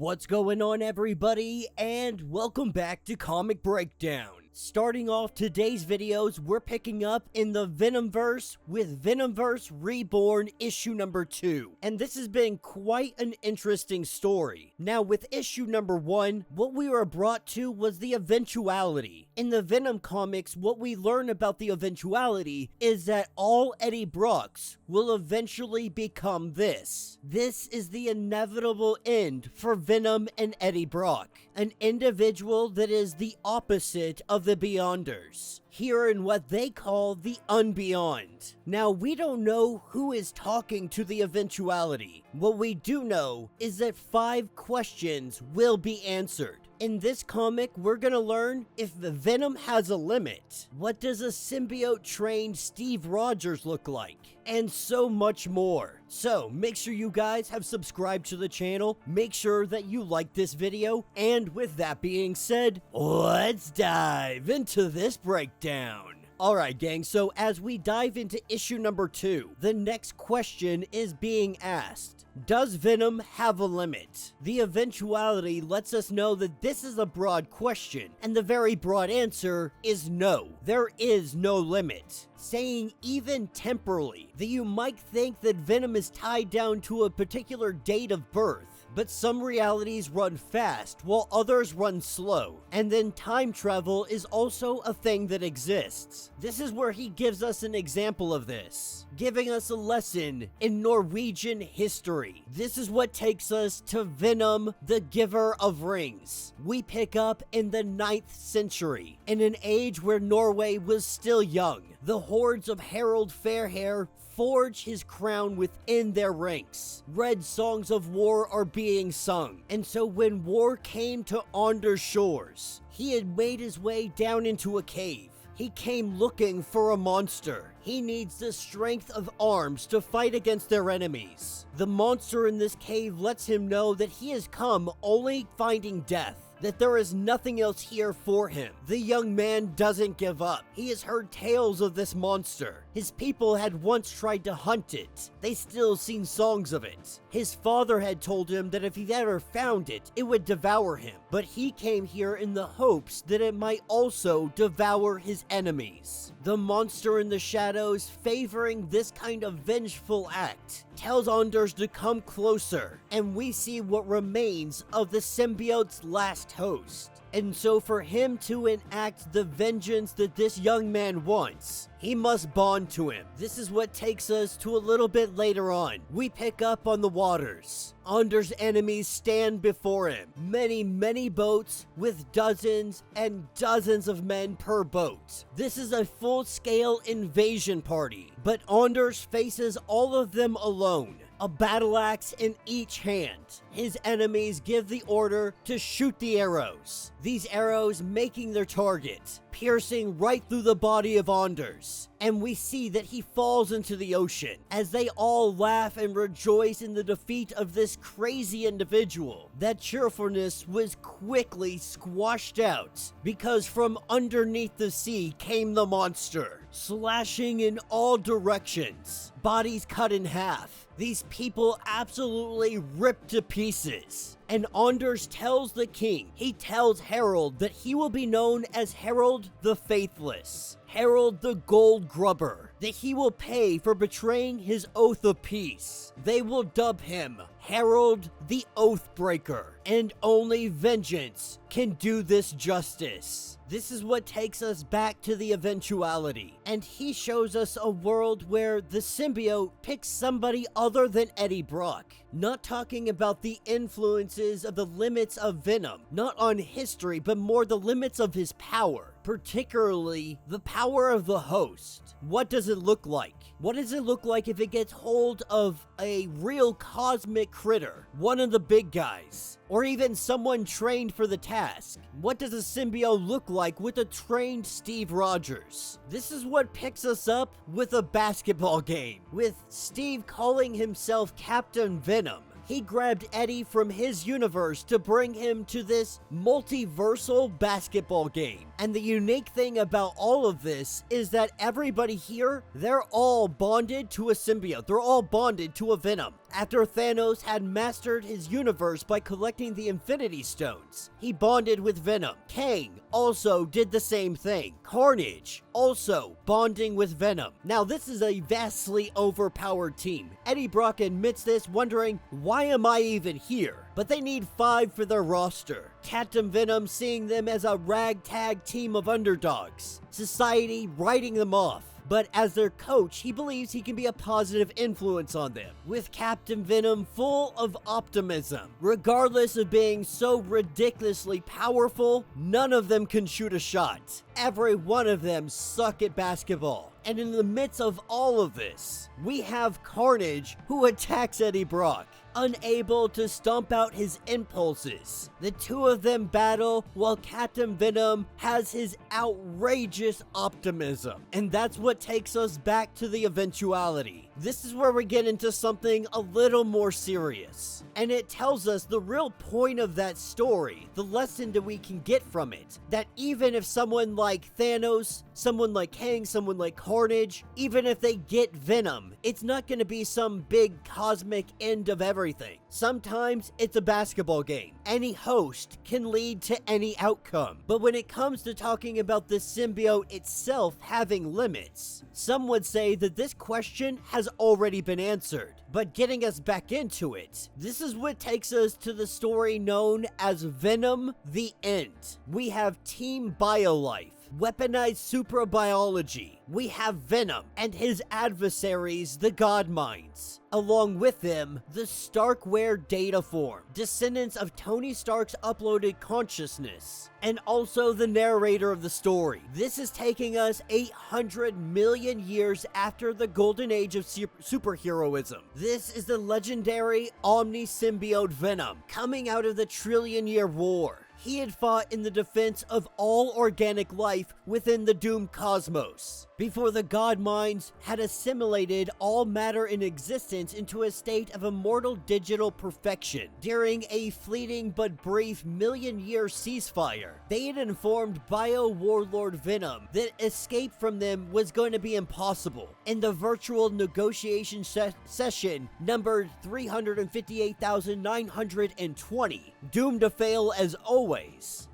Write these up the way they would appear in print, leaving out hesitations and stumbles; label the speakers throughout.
Speaker 1: What's going on, everybody, and welcome back to Comic Breakdown. Starting off today's videos, we're picking up in the Venomverse with Venomverse Reborn issue number 2. And this has been quite an interesting story. Now, with issue number 1, what we were brought to was the eventuality. In the Venom comics, what we learn about the eventuality is that all Eddie Brocks will eventually become this. This is the inevitable end for Venom and Eddie Brock, an individual that is the opposite of the Beyonders, here in what they call the Unbeyond. Now, we don't know who is talking to the eventuality. What we do know is that 5 questions will be answered. In this comic, we're gonna learn if the Venom has a limit. What does a symbiote-trained Steve Rogers look like? And so much more. So, make sure you guys have subscribed to the channel, make sure that you like this video, and with that being said, let's dive into this breakdown. Alright gang, so as we dive into issue number 2, the next question is being asked. Does Venom have a limit? The eventuality lets us know that this is a broad question, and the very broad answer is no. There is no limit. Saying even temporally that you might think that Venom is tied down to a particular date of birth, but some realities run fast while others run slow, and then time travel is also a thing that exists. This is where he gives us an example of this, giving us a lesson in Norwegian history. This is what takes us to Venom, the Giver of Rings. We pick up in the 9th century, in an age where Norway was still young. The hordes of Harald Fairhair forge his crown within their ranks. Red songs of war are being sung, and so when war came to Anders shores, he had made his way down into a cave. He came looking for a monster. He needs the strength of arms to fight against their enemies. The monster in this cave lets him know that he has come only finding death, that there is nothing else here for him. The young man doesn't give up. He has heard tales of this monster. His people had once tried to hunt it. They still sing songs of it. His father had told him that if he ever found it, it would devour him. But he came here in the hopes that it might also devour his enemies. The monster in the shadows, favoring this kind of vengeful act, tells Anders to come closer, and we see what remains of the symbiote's last host. And so for him to enact the vengeance that this young man wants, he must bond to him. This is what takes us to a little bit later on. We pick up on the waters. Anders' enemies stand before him. Many boats with dozens and dozens of men per boat. This is a full-scale invasion party, but Anders faces all of them alone, a battle axe in each hand. His enemies give the order to shoot the arrows. These arrows making their target, piercing right through the body of Anders. And we see that he falls into the ocean as they all laugh and rejoice in the defeat of this crazy individual. That cheerfulness was quickly squashed out because from underneath the sea came the monster, slashing in all directions, bodies cut in half. These people absolutely ripped to pieces. And Anders tells the king, he tells Harald that he will be known as Harald the Faithless, Harald the Gold Grubber, that he will pay for betraying his oath of peace. They will dub him Harald the Oathbreaker, and only vengeance can do this justice. This is what takes us back to the eventuality, and he shows us a world where the symbiote picks somebody other than Eddie Brock. Not talking about the influences of the limits of Venom, not on history, but more the limits of his power, particularly the power of the host. What does it look like? What does it look like if it gets hold of a real cosmic critter, one of the big guys, or even someone trained for the task? What does a symbiote look like with a trained Steve Rogers? This is what picks us up with a basketball game, with Steve calling himself Captain Venom. He grabbed Eddie from his universe to bring him to this multiversal basketball game. And the unique thing about all of this is that everybody here, they're all bonded to a symbiote. They're all bonded to a Venom. After Thanos had mastered his universe by collecting the Infinity Stones, he bonded with Venom. Kang also did the same thing. Carnage also bonding with Venom. Now this is a vastly overpowered team. Eddie Brock admits this, wondering, why am I even here? But they need 5 for their roster. Captain Venom seeing them as a ragtag team of underdogs. Society writing them off. But as their coach, he believes he can be a positive influence on them, with Captain Venom full of optimism. Regardless of being so ridiculously powerful, none of them can shoot a shot. Every one of them suck at basketball. And in the midst of all of this, we have Carnage, who attacks Eddie Brock, unable to stomp out his impulses. The two of them battle while Captain Venom has his outrageous optimism. And that's what takes us back to the eventuality. This is where we get into something a little more serious. And it tells us the real point of that story, the lesson that we can get from it. That even if someone like Thanos, someone like Kang, someone like Carnage, even if they get Venom, it's not going to be some big cosmic end of everything. Sometimes it's a basketball game. Any host can lead to any outcome. But when it comes to talking about the symbiote itself having limits, some would say that this question has already been answered. But getting us back into it, this is what takes us to the story known as Venom: The End. We have Team BioLife, weaponized suprabiology. We have Venom and his adversaries, the Godminds. Along with them, the Starkware data form, descendants of Tony Stark's uploaded consciousness, and also the narrator of the story. This is taking us 800 million years after the golden age of superheroism. This is the legendary Omni-Symbiote Venom, coming out of the Trillion-Year War. He had fought in the defense of all organic life within the doomed cosmos, before the Godminds had assimilated all matter in existence into a state of immortal digital perfection. During a fleeting but brief million-year ceasefire, they had informed Bio-Warlord Venom that escape from them was going to be impossible. In the virtual negotiation session numbered 358,920, doomed to fail as always,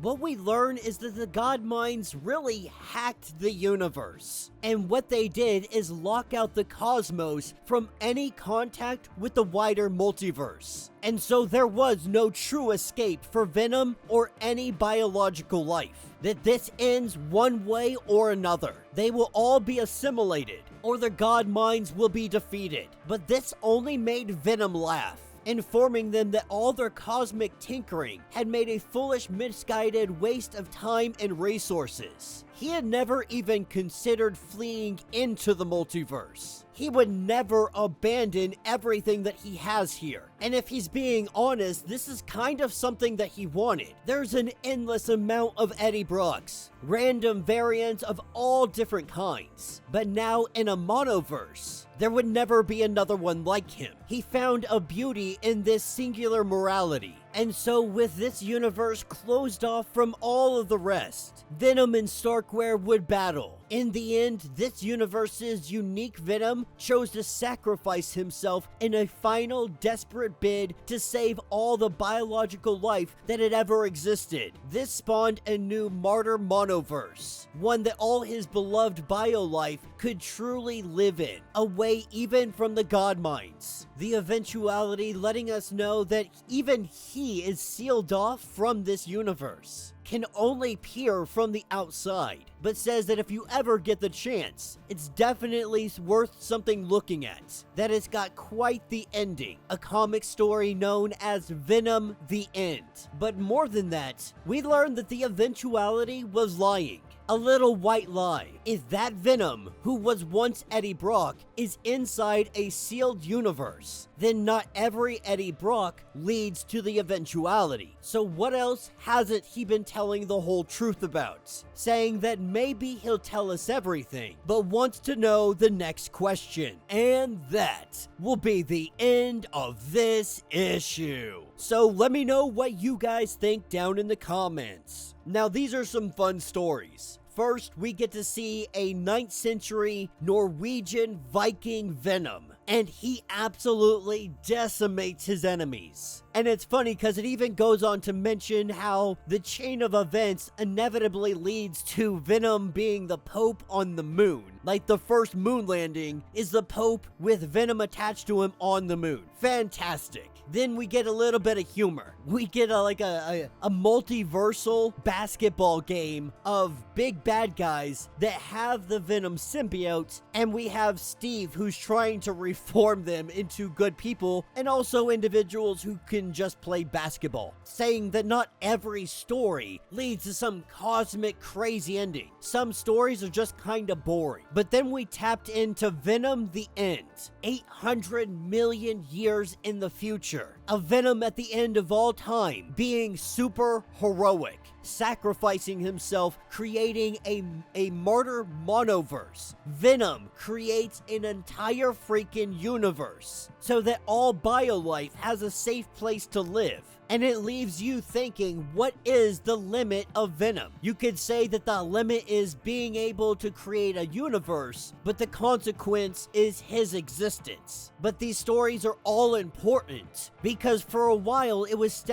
Speaker 1: what we learn is that the Godminds really hacked the universe. And what they did is lock out the cosmos from any contact with the wider multiverse. And so there was no true escape for Venom or any biological life. That this ends one way or another. They will all be assimilated, or the Godminds will be defeated. But this only made Venom laugh, informing them that all their cosmic tinkering had made a foolish, misguided waste of time and resources. He had never even considered fleeing into the multiverse. He would never abandon everything that he has here. And if he's being honest, this is kind of something that he wanted. There's an endless amount of Eddie Brocks, random variants of all different kinds. But now in a monoverse, there would never be another one like him. He found a beauty in this singular morality. And so with this universe closed off from all of the rest, Venom and Starkware would battle. In the end, this universe's unique Venom chose to sacrifice himself in a final desperate bid to save all the biological life that had ever existed. This spawned a new martyr monoverse, one that all his beloved BioLife could truly live in, away even from the Godminds. The eventuality letting us know that even he is sealed off from this universe, can only peer from the outside, but says that if you ever get the chance, it's definitely worth something looking at. That it's got quite the ending, a comic story known as Venom: The End. But more than that, we learned that the eventuality was lying. A little white lie is that Venom, who was once Eddie Brock, is inside a sealed universe. Then not every Eddie Brock leads to the eventuality. So what else hasn't he been telling the whole truth about? Saying that maybe he'll tell us everything, but wants to know the next question. And that will be the end of this issue. So let me know what you guys think down in the comments. Now these are some fun stories. First, we get to see a 9th century Norwegian Viking Venom, and he absolutely decimates his enemies. And it's funny because it even goes on to mention how the chain of events inevitably leads to Venom being the Pope on the moon. Like the first moon landing is the Pope with Venom attached to him on the moon. Fantastic. Then we get a little bit of humor. We get a multiversal basketball game of big bad guys that have the Venom symbiotes, and we have Steve who's trying to reform them into good people, and also individuals who can just play basketball, saying that not every story leads to some cosmic crazy ending. Some stories are just kind of boring. But then we tapped into Venom the End, 800 million years in the future. A Venom at the end of all time, being super heroic, sacrificing himself, creating a martyr monoverse. Venom creates an entire freaking universe so that all biolife has a safe place to live. And it leaves you thinking, what is the limit of Venom? You could say that the limit is being able to create a universe, but the consequence is his existence. But these stories are all important because for a while it was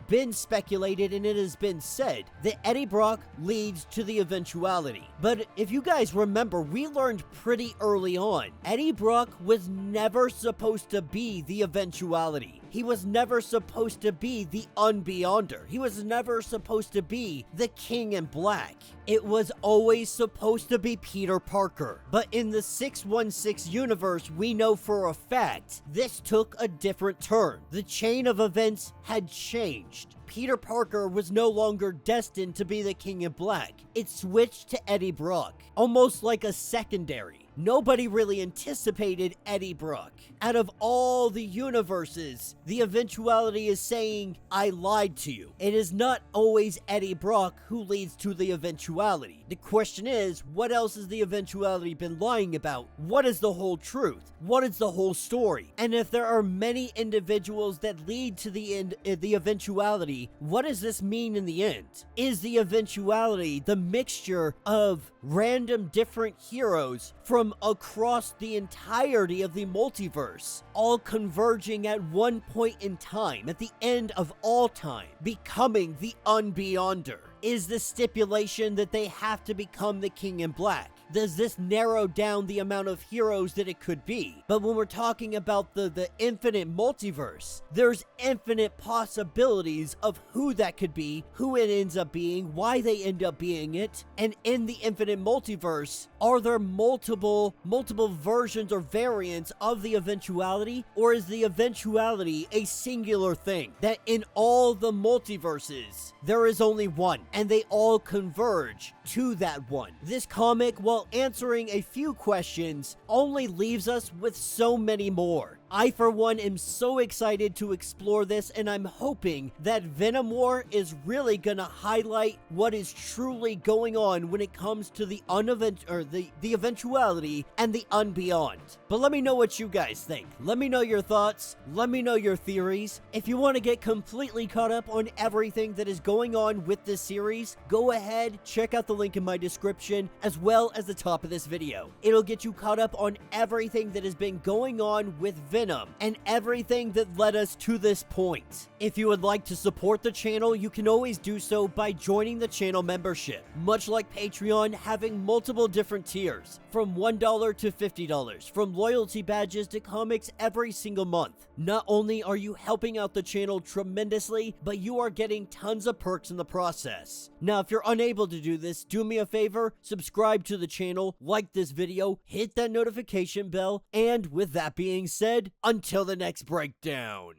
Speaker 1: been speculated and it has been said that Eddie Brock leads to the eventuality. But if you guys remember, we learned pretty early on, Eddie Brock was never supposed to be the eventuality. He was never supposed to be the Unbeyonder. He was never supposed to be the King in Black. It was always supposed to be Peter Parker. But in the 616 universe, we know for a fact this took a different turn. The chain of events had changed. Peter Parker was no longer destined to be the King in Black. It switched to Eddie Brock, almost like a secondary. Nobody really anticipated Eddie Brock. Out of all the universes, the eventuality is saying, I lied to you. It is not always Eddie Brock who leads to the eventuality. The question is, what else has the eventuality been lying about? What is the whole truth? What is the whole story? And if there are many individuals that lead to the end, the eventuality, what does this mean in the end? Is the eventuality the mixture of random different heroes from across the entirety of the multiverse, all converging at one point in time, at the end of all time, becoming the Unbeyonder? Is the stipulation that they have to become the King in Black? Does this narrow down the amount of heroes that it could be? But when we're talking about the infinite multiverse, there's infinite possibilities of who that could be, who it ends up being, why they end up being it. And in the infinite multiverse, are there multiple versions or variants of the eventuality? Or is the eventuality a singular thing? That in all the multiverses, there is only one, and they all converge to that one. This comic, while answering a few questions, only leaves us with so many more. I, for one, am so excited to explore this, and I'm hoping that Venom War is really gonna highlight what is truly going on when it comes to the eventuality and the unbeyond. But let me know what you guys think. Let me know your thoughts. Let me know your theories. If you want to get completely caught up on everything that is going on with this series, go ahead, check out the link in my description, as well as the top of this video. It'll get you caught up on everything that has been going on with Venom and everything that led us to this point. If you would like to support the channel, you can always do so by joining the channel membership. Much like Patreon, having multiple different tiers, from $1 to $50, from loyalty badges to comics every single month. Not only are you helping out the channel tremendously, but you are getting tons of perks in the process. Now, if you're unable to do this, do me a favor, subscribe to the channel, like this video, hit that notification bell, and with that being said, until the next breakdown.